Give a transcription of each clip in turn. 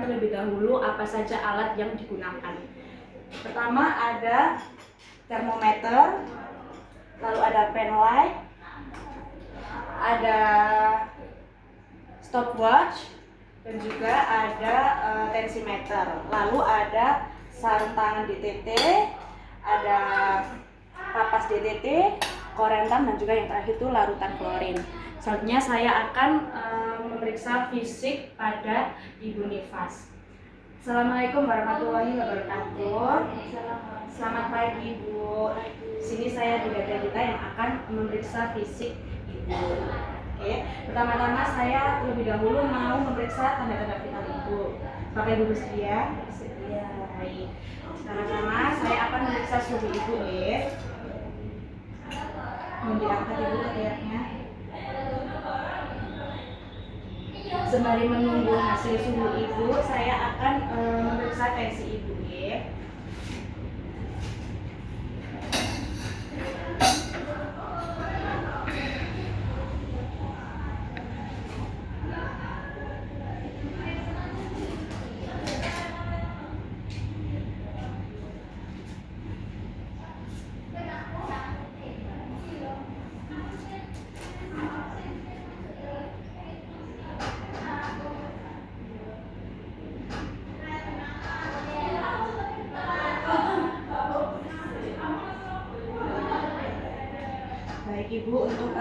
terlebih dahulu apa saja alat yang digunakan. Pertama ada termometer, lalu ada pen light, ada stopwatch, dan juga ada tensimeter. Lalu ada sarung tangan DTT, ada kapas DTT, korentan, dan juga yang terakhir itu larutan klorin. Selanjutnya saya akan memeriksa fisik pada Ibu Nifas. Assalamualaikum warahmatullahi wabarakatuh. Selamat pagi Ibu. Di sini saya Didada Dita yang akan memeriksa fisik Ibu. Oke, pertama-tama saya terlebih dahulu mau memeriksa tanda-tanda vital Ibu. Apakah Ibu bersedia? Bersedia. Baik. Sama-sama saya akan memeriksa suhu Ibu ya. Mau diangkat Ibu ketiaknya. Sembari menunggu hasil suhu Ibu, saya akan memeriksa tensi Ibu ya. Baik Ibu, untuk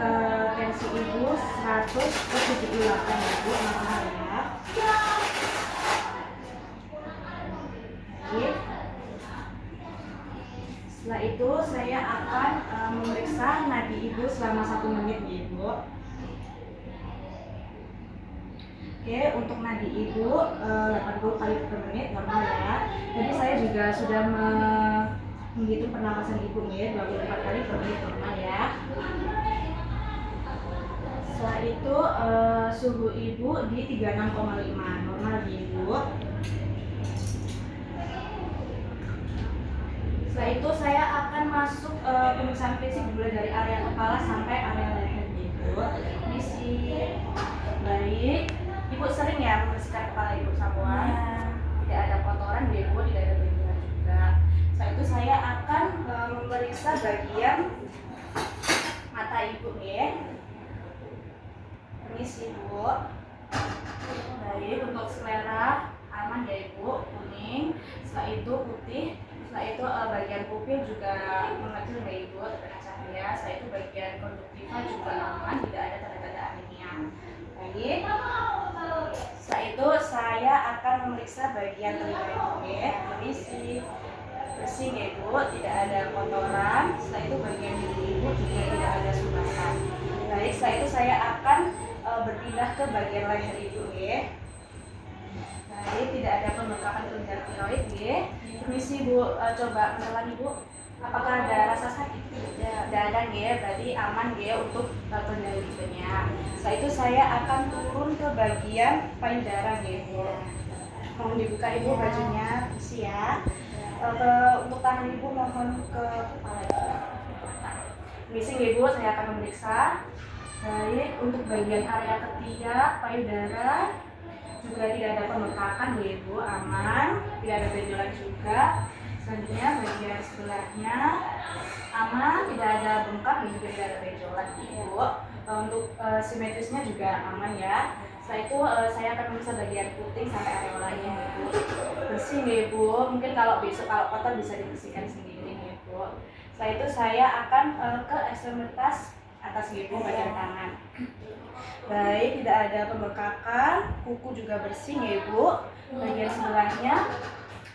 tensi Ibu 100/78 Ibu, normal ya. Baik. Setelah itu saya akan memeriksa nadi Ibu selama 1 menit Ibu. Oke, untuk nadi Ibu 80 kali per menit normal ya. Jadi saya juga sudah menghitung pernapasan Ibu ya, 24 kali per menit normal ya. Setelah itu suhu Ibu di 36,5 normal Ibu. Setelah itu saya akan masuk pemeriksaan fisik mulai dari area kepala sampai area leher Ibu. Misi baik. Ibu sering ya membersihkan kepala Ibu semua. Tidak ada kotoran Ibu, tidak ada benjolan juga. Setelah itu saya akan memeriksa bagian mata Ibu ya. Permisi Ibu. Baik, untuk selera aman ya Ibu, kuning. Setelah itu putih. Setelah itu bagian pupil juga mengecil ya Ibu, terkena cahaya. Setelah itu bagian konduktiva juga aman, tidak ada tanda-tanda anemia. Baik. Setelah itu saya akan memeriksa bagian telinga Ibu ya. Permisi. Bersih ya Ibu, tidak ada kotoran. Setelah itu bagian hidung Ibu juga tidak ada sumbatan. Baik, setelah itu saya akan berpindah ke bagian leher Ibu ya. Baik, tidak ada pembengkakan kelenjar tiroid ya. Permisi Bu, coba menelan Ibu. Apakah ada rasa sakit? Tidak ada ya, berarti aman ya untuk penyelidikannya. Setelah itu saya akan turun ke bagian payudara ya Bu. Mohon dibuka Ibu bajunya, permisi ya. Untuk tangan Ibu mohon ke kepala. Permisi Ibu, saya akan memeriksa. Baik, untuk bagian area ketiak, payudara juga tidak ada pembengkakan ya Ibu, aman, tidak ada benjolan juga. Selanjutnya bagian sebelahnya aman, tidak ada bengkak dan juga tidak ada benjolan Ibu. Untuk simetrisnya juga aman ya. Setelah itu saya akan memeriksa bagian puting sampai areolanya Ibu. Bersih ya Ibu, mungkin kalau besok kalau kotor bisa dibersihkan sendiri ya Ibu. Setelah itu saya akan ke ekstremitas atas Ibu, bagian tangan. Baik, tidak ada pembengkakan, kuku juga bersih ya Ibu. Bagian sebelahnya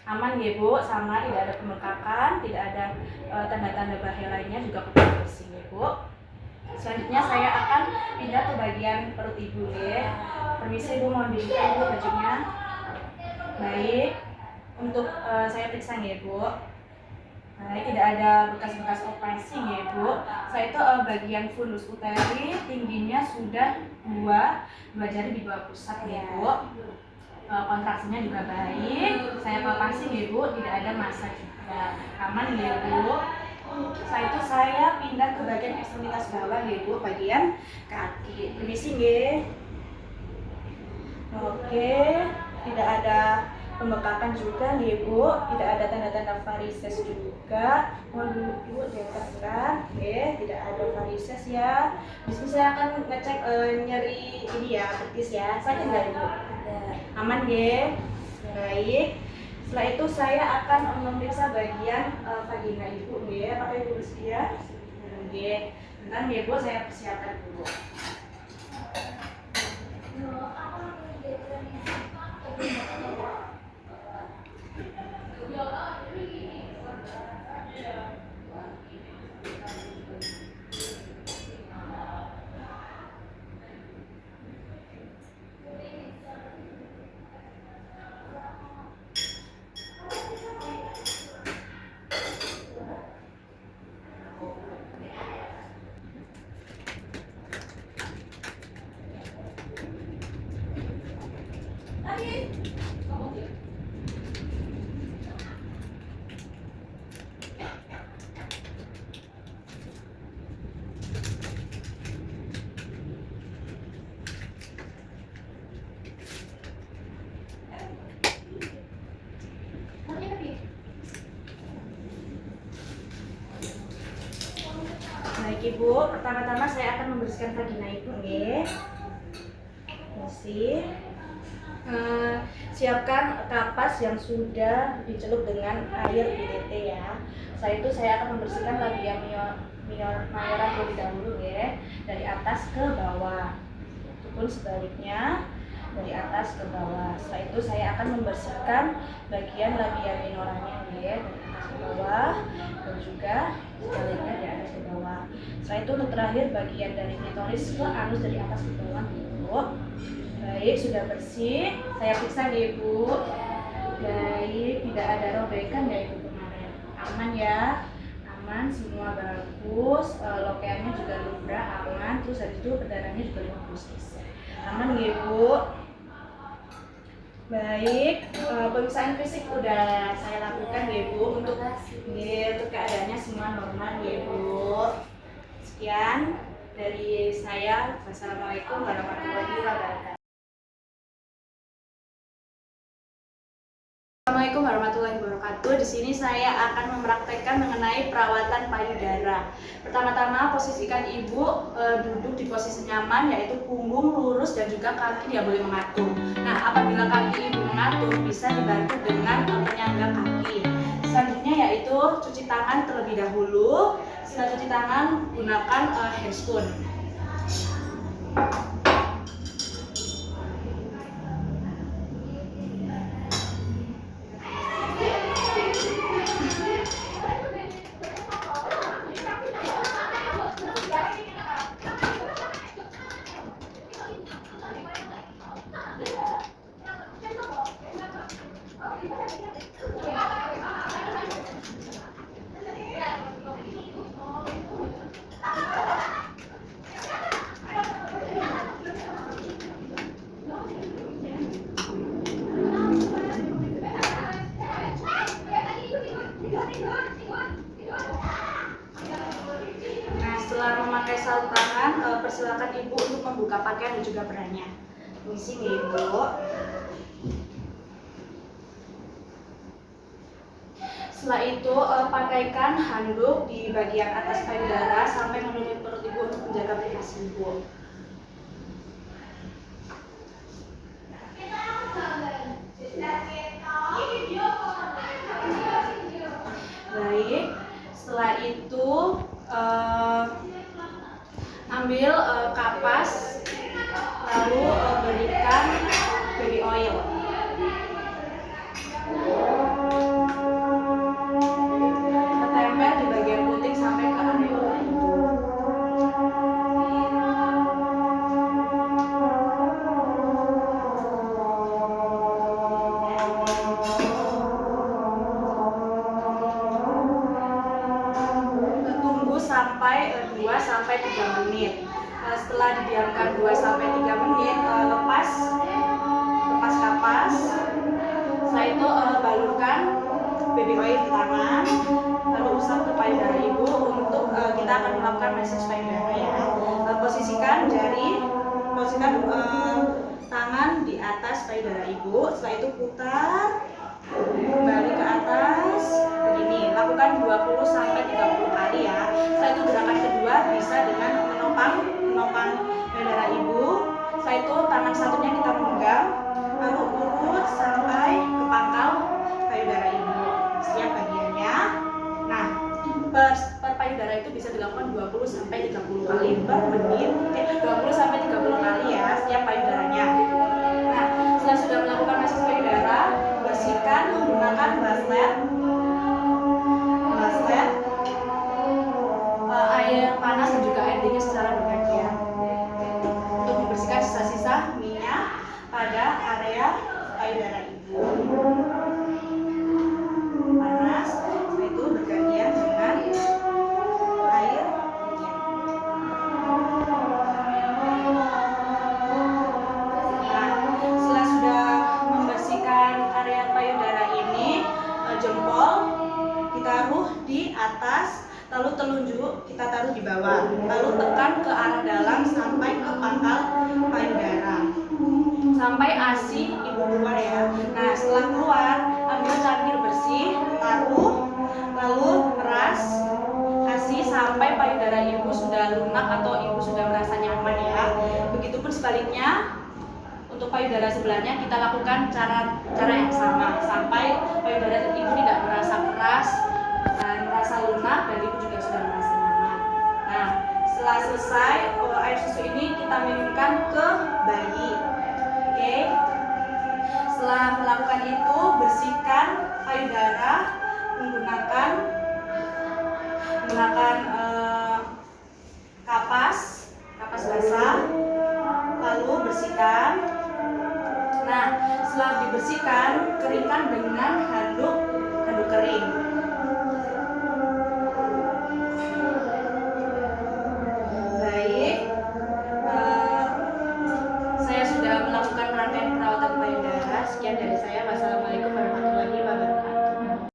aman ya Ibu, sama tidak ada pembengkakan, tidak ada tanda-tanda bahaya lainnya, juga kuku bersih ya Ibu. Selanjutnya saya akan pindah ke bagian perut Ibu ya. Permisi Ibu, mohon dibuka Ibu bajunya. Baik, untuk saya periksa ya Ibu. Baik, tidak ada bekas-bekas operasi ya Ibu. Saya itu bagian fundus uteri tingginya sudah 2 jari di bawah pusat ya Ibu. Kontraksinya juga baik. Saya palpasi ya Ibu, tidak ada massa juga. Aman ya Ibu. Setelah itu saya pindah ke bagian ekstremitas bawah ya Ibu, bagian kaki. Permisi ya. Oke, tidak ada pembekakan juga nih Bu, tidak ada tanda-tanda varises juga. Mohon dulu Bu diangkatkan, oke, tidak ada varises ya. Di sini saya akan ngecek nyeri ini ya, betis ya. Sakit nggak Ibu? Aman ya. Baik. Setelah itu saya akan memeriksa bagian vagina Ibu ya. Apakah Ibu bersedia? Oke. Bentar ya Bu, saya persiapkan dulu. Baik Ibu, pertama-tama saya akan membersihkan vagina Ibu nih. Bersih. Siapkan kapas yang sudah dicelup dengan air PTT ya. Setelah itu saya akan membersihkan labia mayora terlebih dahulu ya, dari atas ke bawah. Itu pun sebaliknya dari atas ke bawah. Setelah itu saya akan membersihkan bagian labia minoranya ya, dari atas ke bawah dan juga sebaliknya dari atas ke bawah. Setelah itu untuk terakhir bagian dari klitoris ke anus dari atas ke bawah Ibu. Baik, sudah bersih. Saya periksa ya Ibu. Baik, tidak ada robekan ya Ibu kemarin. Aman ya, aman, semua bagus. Lokeannya juga lubrah, aman. Terus habis itu berdarahnya juga 50 cc. Aman ya Ibu. Baik, pemeriksaan fisik udah saya lakukan ya Ibu. Untuk keadaannya semua normal ya Ibu. Sekian dari saya. Wassalamualaikum warahmatullahi wabarakatuh. Assalamualaikum warahmatullahi wabarakatuh. Di sini saya akan mempraktekkan mengenai perawatan payudara. Pertama-tama posisikan Ibu duduk di posisi nyaman, yaitu punggung lurus dan juga kaki tidak boleh mengatur. Nah, apabila kaki Ibu mengatur, bisa dibantu dengan penyangga kaki. Selanjutnya yaitu cuci tangan terlebih dahulu. Setelah cuci tangan, gunakan handscoon. Nah, setelah memakai sarung tangan, persilakan Ibu untuk membuka pakaian dan juga beranya. Misi nih Ibu. Setelah itu pakaikan handuk di bagian atas payudara sampai menutupi perut Ibu untuk menjaga privasi Ibu. Baik, setelah itu ambil kapas, lalu berikan baby oil. Tempel di bagian puting sampai ke areola Ibu. Sampai 2-3 menit. Setelah didiamkan 2-3 menit, lepas kapas. Setelah itu balurkan baby oil di tangan, lalu usap ke payudara Ibu untuk kita akan melakukan massage payudara ya. Posisikan tangan di atas payudara Ibu. Setelah itu putar 20 sampai 30 kali ya. Setelah itu gerakan kedua bisa dengan menopang payudara ibu. Setelah itu tangan satunya kita memegang, lalu urut sampai ke pangkal payudara ibu setiap bagiannya. Nah, per payudara itu bisa dilakukan 20 sampai 30 kali per menit. 20 sampai 30 kali ya setiap payudaranya. Nah, setelah sudah melakukan massage payudara, bersihkan menggunakan baslet, air panas dan juga air dingin secara bergantian untuk membersihkan sisa-sisa minyak pada area payudara ibu. Panas, setelah itu bergantian dengan air dingin. Nah, setelah sudah membersihkan area payudara ini, jempol ditaruh di atas, lalu telunjuk kita taruh di bawah, lalu tekan ke arah dalam sampai ke pangkal payudara, sampai ASI ibu keluar ya. Nah, setelah keluar, ambil cangkir bersih, taruh, lalu peras ASI sampai payudara ibu sudah lunak atau ibu sudah merasa nyaman ya. Begitupun sebaliknya, untuk payudara sebelahnya kita lakukan cara yang sama sampai payudara ibu tidak merasa keras dan merasa lunak dan ibu juga sudah merasa nyaman. Nah, setelah selesai air susu ini kita minumkan ke bayi. Oke. Setelah melakukan itu, bersihkan payudara menggunakan kapas basah, lalu bersihkan. Nah, setelah dibersihkan, keringkan dengan handuk kering. Baik, saya sudah melakukan rangkaian perawatan payudara. Sekian dari saya. Wassalamualaikum warahmatullahi wabarakatuh.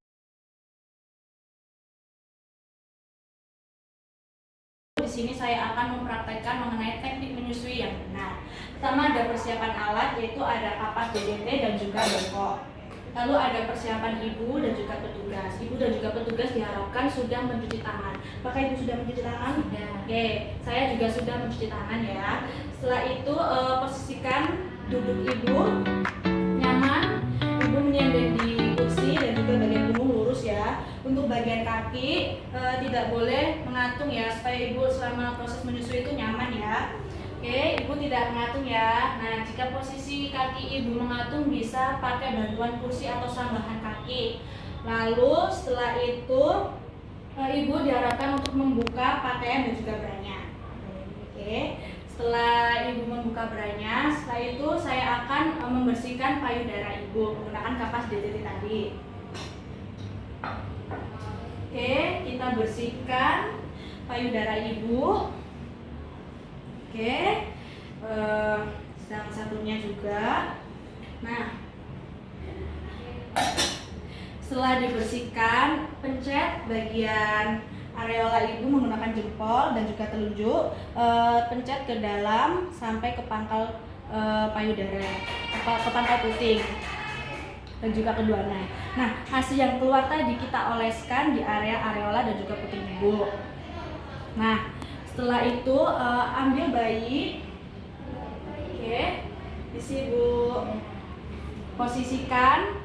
Di sini saya akan mempraktekkan mengenai teknik menyusui yang benar. Pertama ada persiapan alat, yaitu ada kapas DDT dan juga bengkok. Lalu ada persiapan ibu dan juga petugas. Ibu dan juga petugas diharapkan sudah mencuci tangan. Apakah ibu sudah mencuci tangan? Ya. Oke, saya juga sudah mencuci tangan ya. Setelah itu posisikan duduk ibu nyaman. Ibu menyandang di kursi dan juga bagian punggung lurus ya. Untuk bagian kaki tidak boleh mengantung ya, supaya ibu selama proses menyusui itu nyaman ya. Oke, ibu tidak mengatung ya. Nah, jika posisi kaki ibu mengatung bisa pakai bantuan kursi atau sambahan kaki. Lalu setelah itu ibu diharapkan untuk membuka pakaian dan juga branya. Oke, setelah ibu membuka branya, setelah itu saya akan membersihkan payudara ibu menggunakan kapas DDT tadi. Oke, kita bersihkan payudara ibu. Oke, yang satunya juga. Nah, setelah dibersihkan, pencet bagian areola ibu menggunakan jempol dan juga telunjuk, pencet ke dalam sampai ke pangkal payudara, ke pangkal puting dan juga keduanya. Nah, hasil yang keluar tadi kita oleskan di area areola dan juga puting ibu. Nah, setelah itu ambil bayi, oke, isi ibu posisikan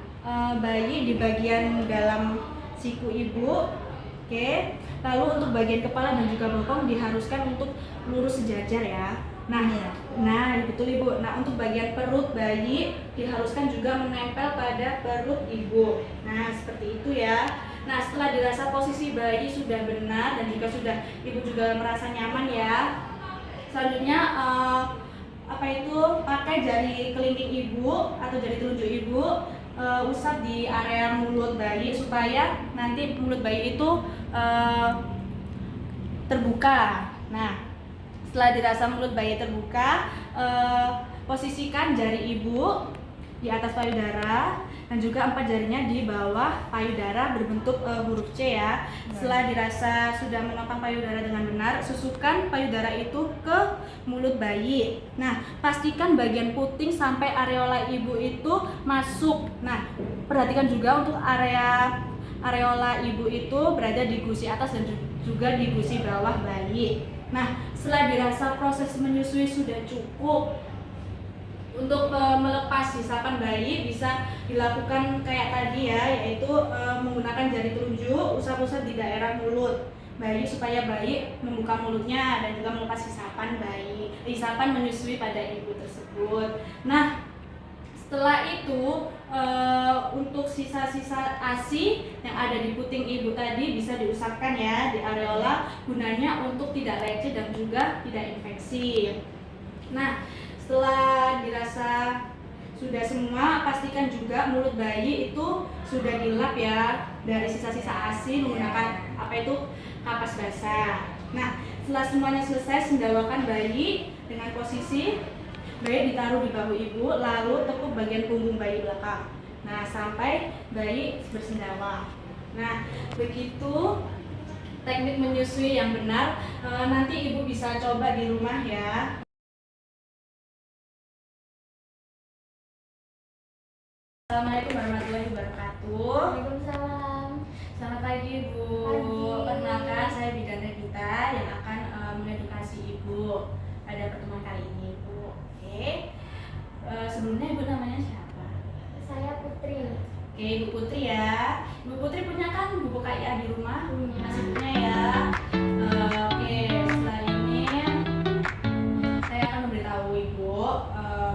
bayi di bagian dalam siku ibu, oke. Lalu untuk bagian kepala dan juga bokong diharuskan untuk lurus sejajar ya. Nah, betul ibu. Nah, untuk bagian perut bayi diharuskan juga menempel pada perut ibu. Nah, seperti itu ya. Nah, setelah dirasa posisi bayi sudah benar dan juga sudah ibu juga merasa nyaman ya. Selanjutnya pakai jari kelingking ibu atau jari telunjuk ibu, usap di area mulut bayi supaya nanti mulut bayi itu terbuka. Nah, setelah dirasa mulut bayi terbuka, posisikan jari ibu di atas payudara dan juga 4 jarinya di bawah payudara berbentuk huruf C ya. Setelah dirasa sudah menopang payudara dengan benar, susupkan payudara itu ke mulut bayi. Nah, pastikan bagian puting sampai areola ibu itu masuk. Nah, perhatikan juga untuk area areola ibu itu berada di gusi atas dan juga di gusi bawah bayi. Nah, setelah dirasa proses menyusui sudah cukup untuk melepas hisapan bayi, bisa dilakukan kayak tadi ya, yaitu menggunakan jari telunjuk usap-usap di daerah mulut bayi supaya bayi membuka mulutnya dan juga melepas hisapan menyusui pada ibu tersebut. Nah, setelah itu untuk sisa-sisa ASI yang ada di puting ibu tadi bisa diusapkan ya di areola, gunanya untuk tidak lecet dan juga tidak infeksi. Nah, setelah dirasa sudah semua, pastikan juga mulut bayi itu sudah dilap ya dari sisa-sisa ASI menggunakan kapas basah. Nah, setelah semuanya selesai, sendawakan bayi dengan posisi bayi ditaruh di bahu ibu, lalu tepuk bagian punggung bayi belakang. Nah, sampai bayi bersendawa. Nah, begitu teknik menyusui yang benar. Nanti ibu bisa coba di rumah ya. Assalamualaikum warahmatullahi wabarakatuh. Waalaikumsalam. Selamat pagi Ibu. Perkenalkan, saya Bidan Regita yang akan mengedukasi Ibu pada pertemuan kali ini, Ibu. Oke. Sebelumnya Ibu namanya siapa? Saya Putri. Oke, Ibu Putri ya. Ibu Putri punya kan buku KIA di rumah? Punya. Masih punya ya. Oke, setelah ini saya akan memberitahu Ibu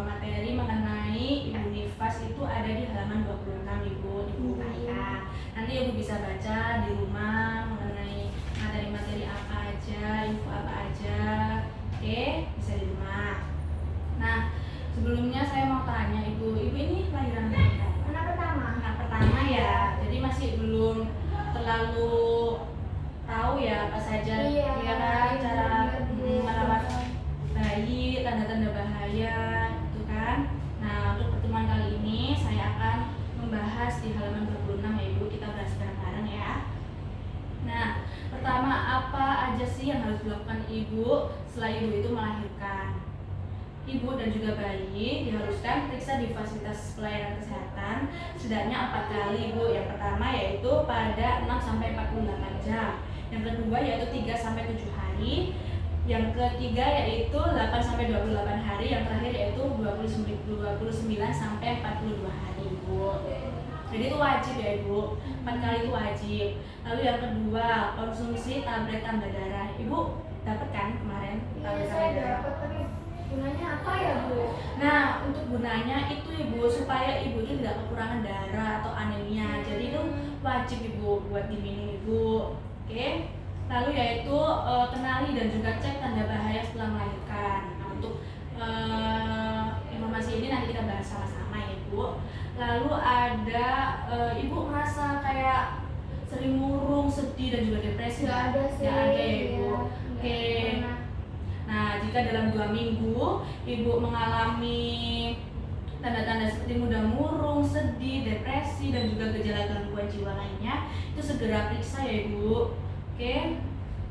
materi mengenai Ibu Nifas itu ada di halaman 26 Ibu di buku KIA. Nanti Ibu bisa baca di rumah mengenai materi-materi apa aja, info apa aja. Oke, bisa di rumah. Nah, sebelumnya saya mau tanya Ibu ini lahiran berapa? Anak pertama. Anak pertama ya. Jadi masih belum terlalu tahu ya apa saja ya kan cara merawat bayi, tanda-tanda bahaya gitu kan. Nah, untuk pertemuan kali ini saya akan membahas di halaman 26 ya Ibu, kita bahas bareng-bareng ya. Nah, pertama apa aja sih yang harus dilakukan Ibu setelah Ibu itu melahirkan? Ibu dan juga bayi diharuskan periksa di fasilitas pelayanan kesehatan setidaknya 4 kali Ibu. Yang pertama yaitu pada 6-48 jam. Yang kedua yaitu 3-7 hari. Yang ketiga yaitu 8-28 hari. Yang terakhir yaitu 29-42 hari Ibu. Jadi itu wajib ya Ibu, 4 kali itu wajib. Lalu yang kedua, konsumsi tablet tambah darah. Ibu dapat kan kemarin tablet Saya tambah darah? dapat, tapi gunanya apa ya Bu? Nah, untuk gunanya itu Ibu supaya Ibu itu tidak kekurangan darah atau anemia. Jadi itu wajib Ibu buat diminum Ibu. Oke. Lalu yaitu kenali dan juga cek tanda bahaya setelah melahirkan. Nah, untuk informasi ini nanti kita bahas sama-sama ya Ibu. Lalu ada Ibu merasa kayak sering murung, sedih dan juga depresi? Nggak ada sih. Nggak ada ya Ibu. Ya, Oke. Nah, jika dalam 2 minggu Ibu mengalami tanda-tanda seperti mudah murung, sedih, depresi, dan juga gejala gangguan jiwa lainnya, itu segera periksa ya Ibu. Oke.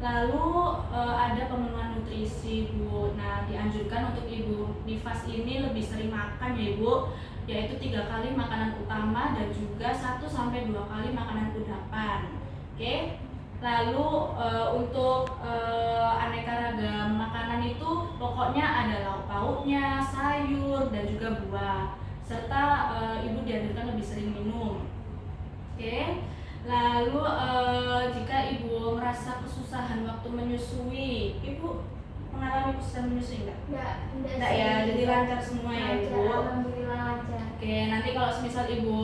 Lalu ada pemenuhan nutrisi Ibu. Nah, dianjurkan untuk Ibu Nifas ini lebih sering makan ya Ibu, yaitu 3 kali makanan utama dan juga 1-2 kali makanan kudapan. Oke. Lalu untuk aneka ragam makanan itu pokoknya ada lauk pauknya, sayur dan juga buah, serta Ibu dianjurkan lebih sering minum. Oke. Lalu jika Ibu merasa kesusahan waktu menyusui, Ibu mengalami kesusahan menyusui enggak? Enggak ya, jadi lancar semua ya Ibu. Alhamdulillah lancar. Oke, nanti kalau misal Ibu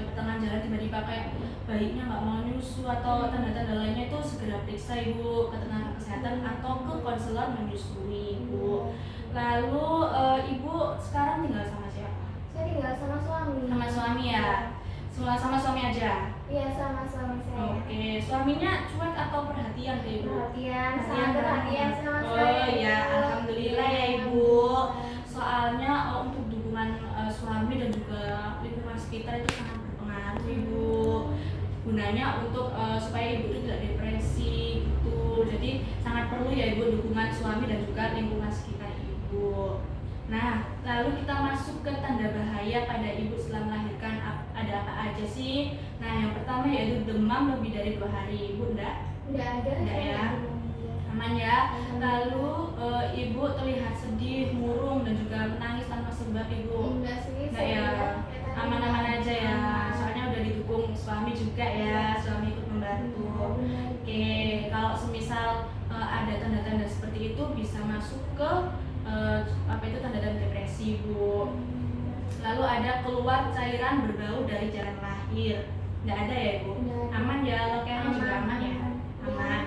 di pertengahan jalan tiba-tiba kayak bayinya nggak mau nyusu atau tanda-tanda lainnya, itu segera periksa Ibu ke tenaga kesehatan atau ke konselor menyusui Ibu. Lalu Ibu sekarang tinggal sama siapa? Saya tinggal sama suami. Sama suami ya? Sama suami aja? Iya, sama suami saya. Oke, suaminya cuek atau perhatian ke Ibu? Sangat perhatian sama saya. Oh ya, alhamdulillah ya Ibu. Soalnya untuk dukungan suami dan juga lingkungan sekitar itu sangat berpengaruh Ibu. Gunanya untuk supaya Ibu itu tidak depresi gitu. Jadi sangat perlu ya Ibu dukungan suami dan juga lingkungan sekitar Ibu. Nah, lalu kita masuk ke tanda bahaya pada Ibu setelah melahirkan. Ada apa aja aja sih? Nah, yang pertama yaitu demam lebih dari 2 hari. Ibu enggak? Enggak ada. Enggak ya? Aman ya. Lalu ibu terlihat sedih, murung dan juga menangis tanpa sebab ibu. Enggak sih. Enggak ya? Aman-aman aja ya. Soalnya udah didukung suami juga ya. Suami ikut membantu. Oke, kalau semisal ada tanda-tanda seperti itu bisa masuk ke apa itu tanda-tanda depresi, Bu. Lalu ada keluar cairan berbau dari jalan lahir. Nggak ada ya, Bu? Aman ya, lokenya juga aman ya? Aman.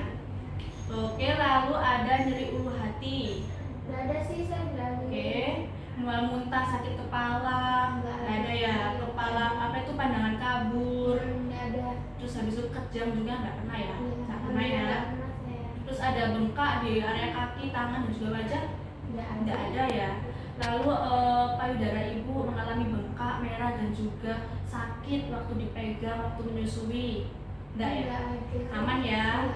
Oke, lalu ada nyeri ulu hati. Enggak ada sih, saya enggak ada. Oke, mual muntah, sakit kepala. Nggak ada ya, kepala apa itu pandangan kabur. Enggak ada. Terus habis itu kejang juga nggak pernah ya? Nggak pernah ya. Enggak pernah saya. Terus ada bengkak di area kaki, tangan dan juga wajah. Nggak ada ya. Lalu payudara ibu mengalami bengkak, merah dan juga sakit waktu dipegang, waktu menyusui. Nggak ya? Aman ya.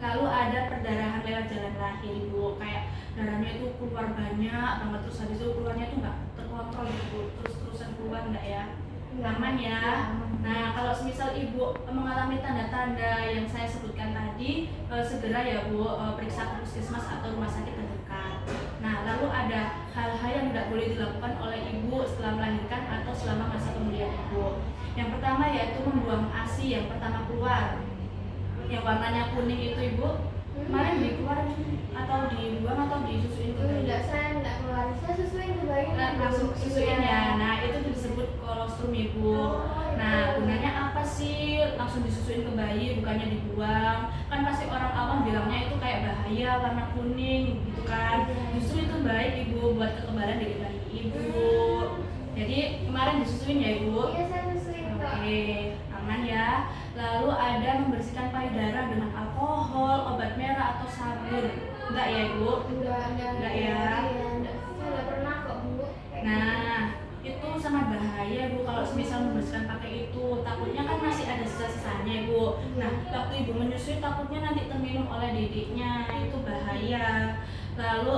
Lalu ada perdarahan lewat jalan lahir ibu, kayak darahnya itu keluar banyak banget, terus habis itu keluarnya itu nggak terkontrol ibu, terus-terusan keluar. Nggak ya? Aman ya. Nah, kalau semisal ibu mengalami tanda-tanda yang saya sebutkan tadi, segera ya Bu periksa ke puskesmas atau rumah sakit terdekat. Nah, lalu ada hal-hal yang tidak boleh dilakukan oleh ibu setelah melahirkan atau selama masa pemulihan ibu. Yang pertama yaitu membuang ASI yang pertama keluar, yang warnanya kuning itu ibu. Kemarin dikeluarin atau dibuang atau disusuin ke bayi? Enggak, saya enggak keluar. Saya susuin ke bayi. Langsung susuin ya. Nah, itu disebut kolostrum ibu. Nah, gunanya apa sih langsung disusuin ke bayi bukannya dibuang? Kan pasti orang awam bilangnya itu kayak bahaya warna kuning gitu kan. Justru itu baik ibu buat kekebalan dari bayi ibu. Jadi kemarin disusuin ya ibu? Iya, saya susuin kok. Oke, aman ya. Lalu ada membersihkan payudara dengan alkohol, obat merah atau sabun. Enggak ya ibu? Enggak ya. Saya enggak pernah kok Bu. Nah, itu sangat bahaya Bu kalau semisal membersihkan pakai itu. Takutnya kan masih ada sisa-sisanya Ibu. Nah, waktu ibu menyusui takutnya nanti terminum oleh dedeknya. Itu bahaya. Lalu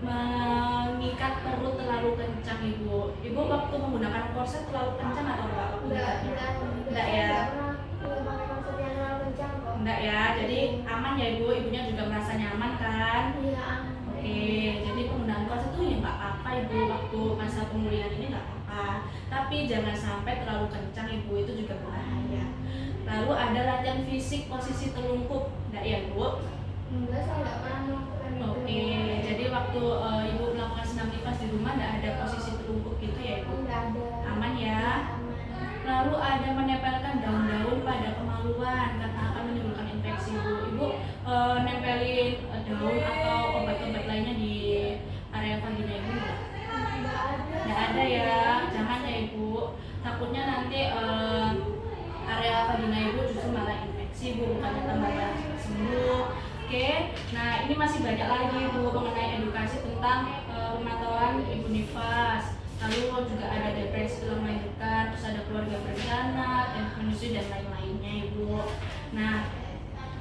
mengikat perut terlalu kencang Ibu. Ibu waktu menggunakan korset terlalu kencang atau enggak waktu mengikatnya? Enggak ya. Enggak ya. Jadi aman ya Ibu. Ibunya juga merasa nyaman kan? Iya, aman. Oke, jadi penggunaan korset itu ya nggak apa-apa ibu, waktu masa pemulihan ini nggak apa-apa. Tapi jangan sampai terlalu kencang ibu, itu juga bahaya. Lalu ada latihan fisik posisi telungkup, nggak ya bu? Enggak, saya nggak pernah melakukan itu. Oke, jadi waktu ibu melakukan senam nifas di rumah nggak ada posisi telungkup gitu ya ibu? Enggak ada. Aman ya. Aman. Lalu ada menempelkan daun-daun pada kemaluan karena akan menimbulkan infeksi ibu. Ibu nempelin daun atau obat-obat lainnya di area vagina ibu nggak? Enggak ada. Nggak ada ya, jangan ya ibu. Takutnya nanti area vagina ibu justru malah infeksi ibu, bukannya tambah sembuh. Oke, nah ini masih banyak lagi bu mengenai edukasi tentang pemantauan ibu nifas. Lalu juga ada depresi setelah melahirkan, terus ada keluarga berencana, dan menyusui dan lain-lainnya ibu. Nah,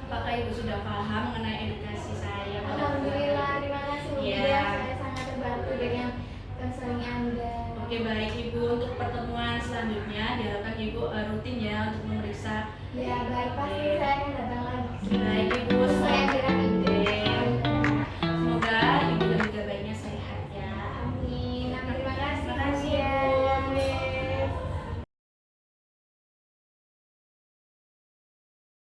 apakah ibu sudah paham mengenai edukasi saya? Alhamdulillah, terima kasih Bu. Iya. Saya sangat terbantu dengan konseling Anda. Oke baik ibu, untuk pertemuan selanjutnya diharapkan ibu rutin ya untuk memeriksa. Ya baik, pasti saya akan datang